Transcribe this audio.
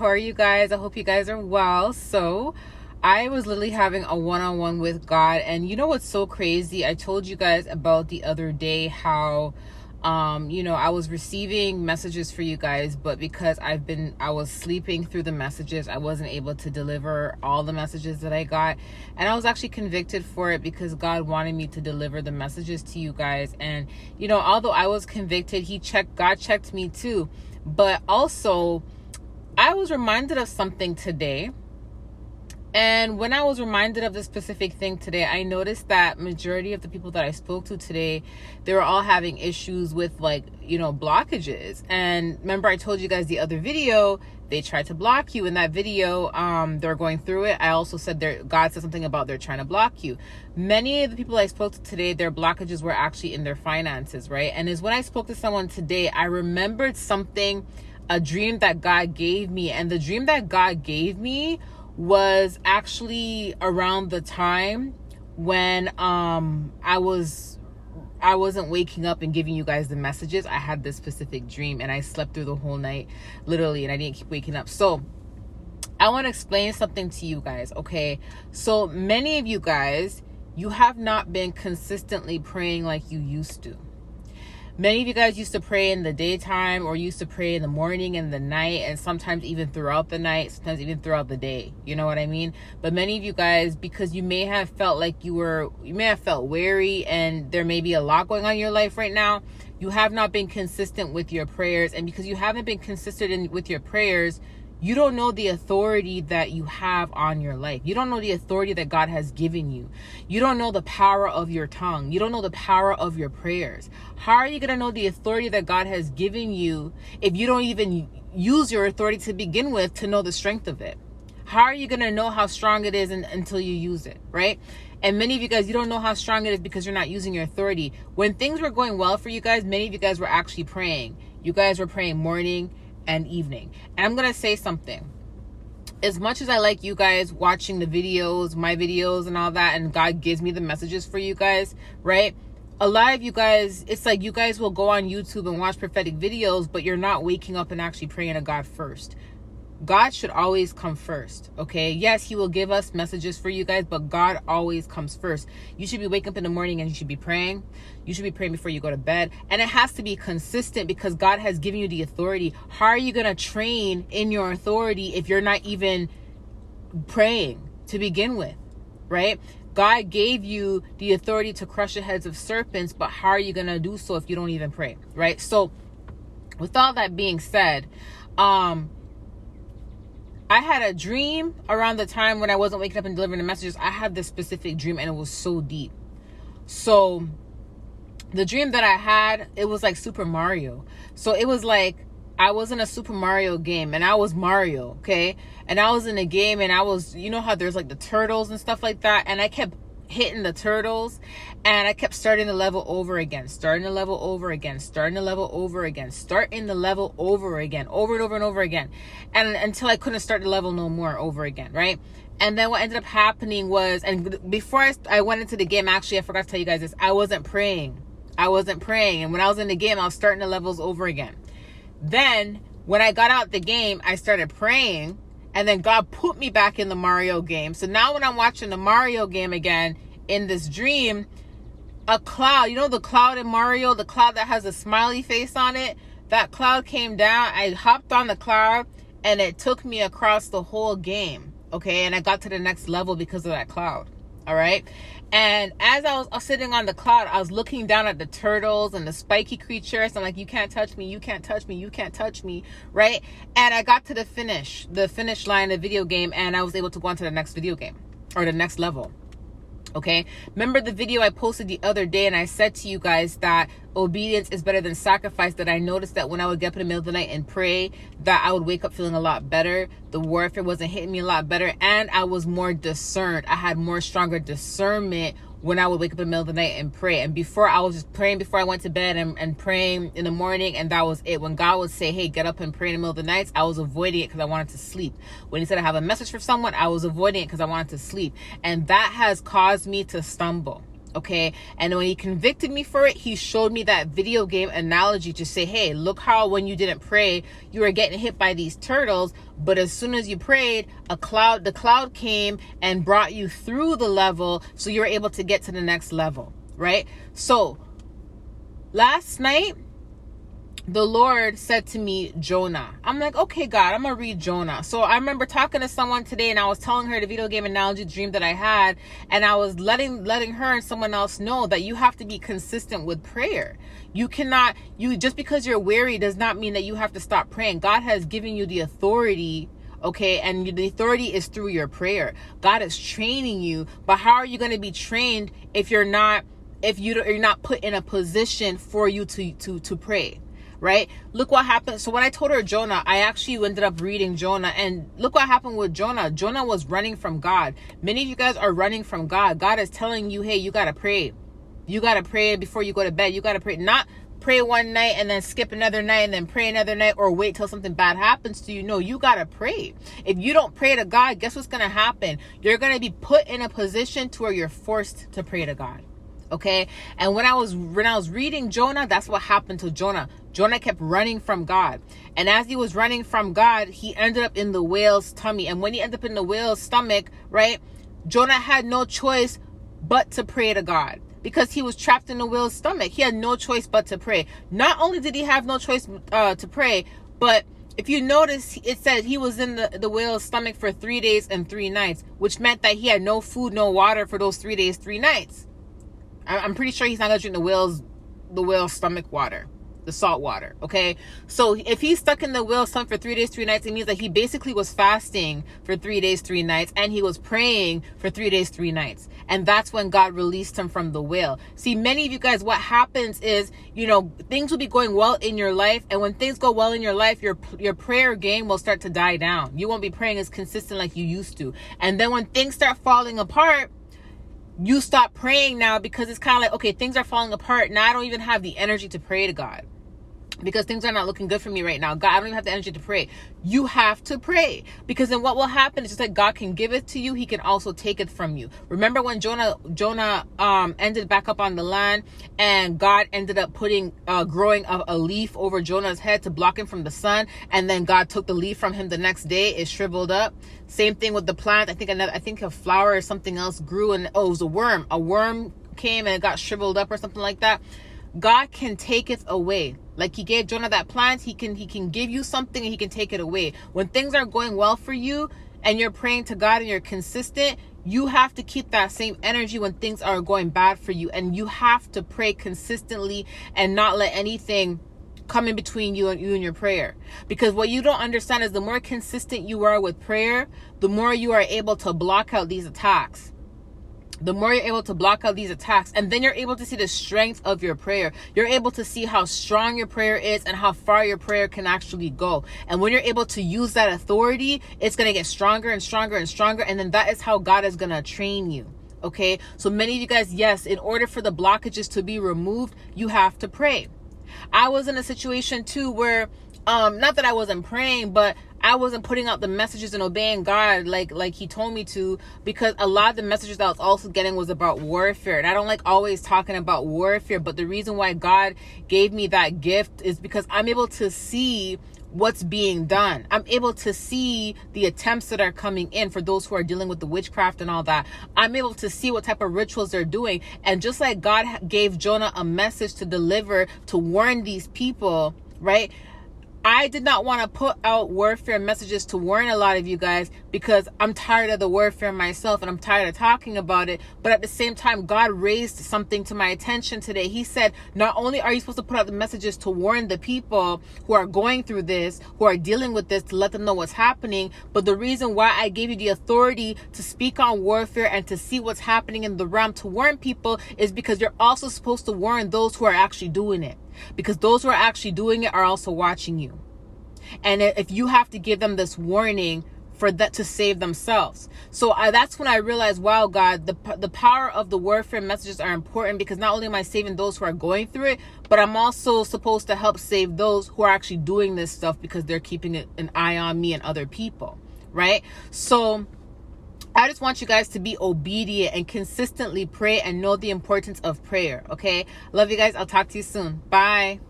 How are you guys? I hope you guys are well. So I was literally having a one-on-one with God, and you know what's so crazy? I told you guys about the other day how I was receiving messages for you guys, but because I was sleeping through the messages, I wasn't able to deliver all the messages that I got. And I was actually convicted for it because God wanted me to deliver the messages to you guys. And, although I was convicted, God checked me too. But also, I was reminded of something today. And when I was reminded of this specific thing today, I noticed that majority of the people that I spoke to today, they were all having issues with blockages. And remember, I told you guys the other video, they tried to block you. In that video, they're going through it. I also said God said something about they're trying to block you. Many of the people I spoke to today, their blockages were actually in their finances, right? And as when I spoke to someone today, I remembered a dream that God gave me. And the dream that God gave me was actually around the time when I wasn't waking up and giving you guys the messages. I had this specific dream and I slept through the whole night, literally, and I didn't keep waking up. So I want to explain something to you guys, okay? So many of you guys, you have not been consistently praying like you used to. Many of you guys used to pray in the daytime or used to pray in the morning and the night, and sometimes even throughout the night, sometimes even throughout the day. You know what I mean? But many of you guys, because you may have felt like you may have felt weary and there may be a lot going on in your life right now, you have not been consistent with your prayers. And because you haven't been consistent with your prayers, you don't know the authority that you have on your life. You don't know the authority that God has given you. You don't know the power of your tongue. You don't know the power of your prayers. How are you going to know the authority that God has given you if you don't even use your authority to begin with to know the strength of it? How are you going to know how strong it is until you use it, right? And many of you guys, you don't know how strong it is because you're not using your authority. When things were going well for you guys, many of you guys were actually praying. You guys were praying morning and evening. And I'm going to say something. As much as I like you guys watching the videos, my videos and all that, and God gives me the messages for you guys, right? A lot of you guys, it's like you guys will go on YouTube and watch prophetic videos, but you're not waking up and actually praying to God first. God should always come first, okay? Yes, he will give us messages for you guys, but God always comes first. You should be waking up in the morning and you should be praying. You should be praying before you go to bed. And it has to be consistent because God has given you the authority. How are you going to train in your authority if you're not even praying to begin with, right? God gave you the authority to crush the heads of serpents, but how are you going to do so if you don't even pray, right? So with all that being said, I had a dream around the time when I wasn't waking up and delivering the messages. I had this specific dream and it was so deep. So the dream that I had, it was like Super Mario. So it was like I was in a Super Mario game and I was Mario, okay? And I was in a game and I was, you know how there's like the turtles and stuff like that? And I kept hitting the turtles and I kept starting the level over again, starting the level over again, starting the level over again, starting the level over again, over and over and over again. And until I couldn't start the level no more over again, right? And then what ended up happening was, and before I went into the game, actually, I forgot to tell you guys this, I wasn't praying. And when I was in the game, I was starting the levels over again. Then when I got out the game, I started praying. And then God put me back in the Mario game. So now when I'm watching the Mario game again in this dream, a cloud, you know the cloud in Mario, the cloud that has a smiley face on it, that cloud came down. I hopped on the cloud and it took me across the whole game. Okay. And I got to the next level because of that cloud. All right. And as I was sitting on the cloud, I was looking down at the turtles and the spiky creatures. I'm like, you can't touch me. You can't touch me. You can't touch me. Right. And I got to the finish line of the video game. And I was able to go on to the next video game or the next level. Okay. Remember the video I posted the other day and I said to you guys that obedience is better than sacrifice, that I noticed that when I would get up in the middle of the night and pray, that I would wake up feeling a lot better. The warfare wasn't hitting me a lot better. And I was more discerned. I had more stronger discernment when I would wake up in the middle of the night and pray. And before, I was just praying before I went to bed and praying in the morning, and that was it. When God would say, hey, get up and pray in the middle of the night, I was avoiding it because I wanted to sleep. When he said I have a message for someone, I was avoiding it because I wanted to sleep. And that has caused me to stumble. Okay. And when he convicted me for it, he showed me that video game analogy to say, hey, look how when you didn't pray, you were getting hit by these turtles. But as soon as you prayed, the cloud came and brought you through the level. So you were able to get to the next level. Right. So last night, the Lord said to me, Jonah. I'm like, okay, God, I'm going to read Jonah. So I remember talking to someone today and I was telling her the video game analogy dream that I had. And I was letting her and someone else know that you have to be consistent with prayer. You cannot, just because you're weary does not mean that you have to stop praying. God has given you the authority. Okay. And the authority is through your prayer. God is training you. But how are you going to be trained if you're not put in a position for you to pray? Right? Look what happened. So when I told her Jonah, I actually ended up reading Jonah, and look what happened with Jonah. Jonah was running from God. Many of you guys are running from God. God is telling you, hey, you got to pray. You got to pray before you go to bed. You got to pray. Not pray one night and then skip another night and then pray another night or wait till something bad happens to you. No, you got to pray. If you don't pray to God, guess what's going to happen? You're going to be put in a position to where you're forced to pray to God. Okay. And when I was reading Jonah, that's what happened to Jonah. Jonah kept running from God. And as he was running from God, he ended up in the whale's tummy. And when he ended up in the whale's stomach, right, Jonah had no choice but to pray to God because he was trapped in the whale's stomach. He had no choice but to pray. Not only did he have no choice to pray, but if you notice, it said he was in the whale's stomach for 3 days and 3 nights, which meant that he had no food, no water for those 3 days, 3 nights. I'm pretty sure he's not going to drink the whale's stomach water, the salt water. Okay. So if he's stuck in the whale's stomach for 3 days, 3 nights, it means that he basically was fasting for 3 days, 3 nights, and he was praying for 3 days, 3 nights. And that's when God released him from the whale. See, many of you guys, what happens is, things will be going well in your life. And when things go well in your life, your prayer game will start to die down. You won't be praying as consistent like you used to. And then when things start falling apart, you stop praying now because it's kind of like, okay, things are falling apart. Now I don't even have the energy to pray to God because things are not looking good for me right now. God, I don't even have the energy to pray. You have to pray because then what will happen is just like God can give it to you. He can also take it from you. Remember when Jonah ended back up on the land and God ended up growing a leaf over Jonah's head to block him from the sun. And then God took the leaf from him the next day. It shriveled up. Same thing with the plant. I think a flower or something else grew and it was a worm. A worm came and it got shriveled up or something like that. God can take it away. Like he gave Jonah that plant, he can give you something and he can take it away. When things are going well for you and you're praying to God and you're consistent, you have to keep that same energy when things are going bad for you. And you have to pray consistently and not let anything come in between you and your prayer. Because what you don't understand is the more consistent you are with prayer, the more you are able to block out these attacks. The more you're able to block out these attacks, and then you're able to see the strength of your prayer. You're able to see how strong your prayer is and how far your prayer can actually go. And when you're able to use that authority, it's going to get stronger and stronger and stronger. And then that is how God is going to train you. Okay. So many of you guys, yes, in order for the blockages to be removed, you have to pray. I was in a situation too where, not that I wasn't praying, but I wasn't putting out the messages and obeying God like he told me to, because a lot of the messages that I was also getting was about warfare. And I don't like always talking about warfare, but the reason why God gave me that gift is because I'm able to see what's being done. I'm able to see the attempts that are coming in for those who are dealing with the witchcraft and all that. I'm able to see what type of rituals they're doing. And just like God gave Jonah a message to deliver, to warn these people, right? I did not want to put out warfare messages to warn a lot of you guys because I'm tired of the warfare myself and I'm tired of talking about it. But at the same time, God raised something to my attention today. He said, not only are you supposed to put out the messages to warn the people who are going through this, who are dealing with this, to let them know what's happening, but the reason why I gave you the authority to speak on warfare and to see what's happening in the realm to warn people is because you're also supposed to warn those who are actually doing it. Because those who are actually doing it are also watching you. And if you have to give them this warning for that to save themselves. So that's when I realized, wow, God, the power of the warfare messages are important, because not only am I saving those who are going through it, but I'm also supposed to help save those who are actually doing this stuff because they're keeping an eye on me and other people. Right? So I just want you guys to be obedient and consistently pray and know the importance of prayer. Okay. Love you guys. I'll talk to you soon. Bye.